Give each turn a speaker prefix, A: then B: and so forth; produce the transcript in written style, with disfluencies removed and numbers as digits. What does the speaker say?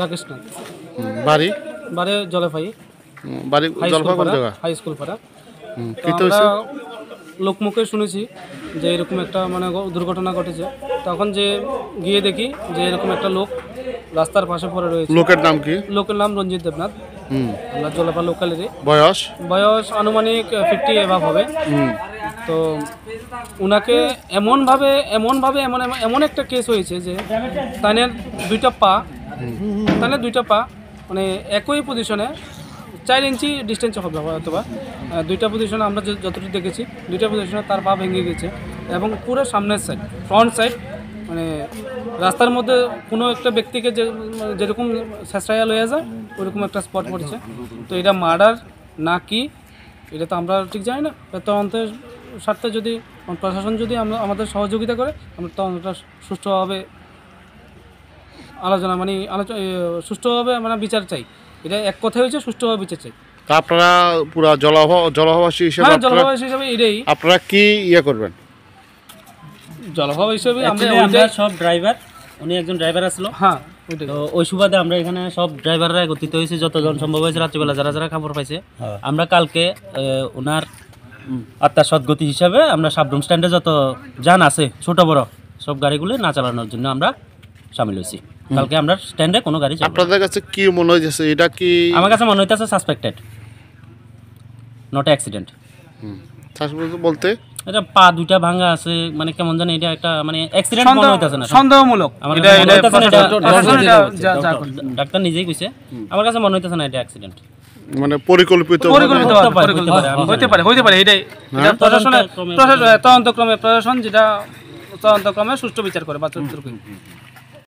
A: রাকেশ নাথ।
B: বাড়ি
A: বাড়ি জলপাই,
B: বাড়ি জলপাই কোন জায়গা?
A: হাই স্কুল পাড়া।
B: কি তো হয়েছে?
A: লোকমুখে শুনেছি যে এরকম একটা মানে দুর্ঘটনা ঘটেছে। তখন যে গিয়ে দেখি যে এরকম একটা লোক রাস্তার পাশে পড়ে রয়েছে।
B: লোকের নাম কি?
A: লোকের নাম রঞ্জিত দেবনাথ। আমরা জলপা লোকালেরই।
B: বয়স
A: আনুমানিক 50 এভাব হবে। তো উনাকে এমন একটা কেস হয়েছে যে তানের দুইটা পা মানে একই পজিশনে 4 ইঞ্চি ডিস্টেন্সে হবে অথবা দুইটা পজিশনে আমরা যতটুকু দেখেছি দুইটা পজিশনে তার পা ভেঙে গেছে এবং পুরো সামনের সাইড ফ্রন্ট সাইড মানে রাস্তার মধ্যে কোনো একটা ব্যক্তিকে যেরকম শেষরাইয়া লয়ে যায় ওরকম একটা স্পট পড়েছে। তো এটা মার্ডার না কি এটা তো আমরা ঠিক জানি না। তদন্তের স্বার্থে যদি প্রশাসন যদি আমাদের সহযোগিতা করে আমরা তদন্তটা সুষ্ঠুভাবে সুষ্ঠুভাবে মানে বিচার চাই। এটা এক কথা হয়েছে সুষ্ঠুভাবে বিচার চাই।
B: তা আপনারা পুরো জলভাবাসী
A: হিসাবে এটাই
B: আপনারা কি ইয়ে করবেন?
A: জলভাব হিসেবে
C: আমরা সব ড্রাইভার, উনি একজন ড্রাইভার আসলো।
A: হ্যাঁ,
C: তো ওই সুবাদে আমরা এখানে সব ড্রাইভাররা একত্রিত হয়েছে যতজন সম্ভব হয়েছে রাত্রিবেলা যারা খবর পাইছে। আমরা কালকে ওনার আত্মার সদ্গতি হিসাবে আমরা সাবরুম স্ট্যান্ডে যত যান আছে ছোট বড় সব গাড়িগুলো না চালানোর জন্য আমরা সামিল হয়েছি। কালকে আমরা স্ট্যান্ডে কোনো গাড়ি চালাবো।
B: আপনাদের কাছে কি মনে হইতেছে? এটা কি
C: আমার কাছে মনে হইতেছে সাসপেক্টেড, নট অ্যাক্সিডেন্ট।
B: বলতে
C: এটা পা দুইটা ভাঙা আছে, মানে কেমন জানি এটা একটা মানে অ্যাক্সিডেন্ট মনে হইতাছে না,
A: সন্দেহমূলক।
C: ডাক্তার নিজেই কইছে, আমার কাছে মনে হইতাছে না এটা অ্যাক্সিডেন্ট,
B: মানে পরিকল্পিত
A: হইতে পারে। এটাই তদন্তক্রমে প্রশাসন যেটা তদন্তক্রমে সুষ্ঠু বিচার করে বা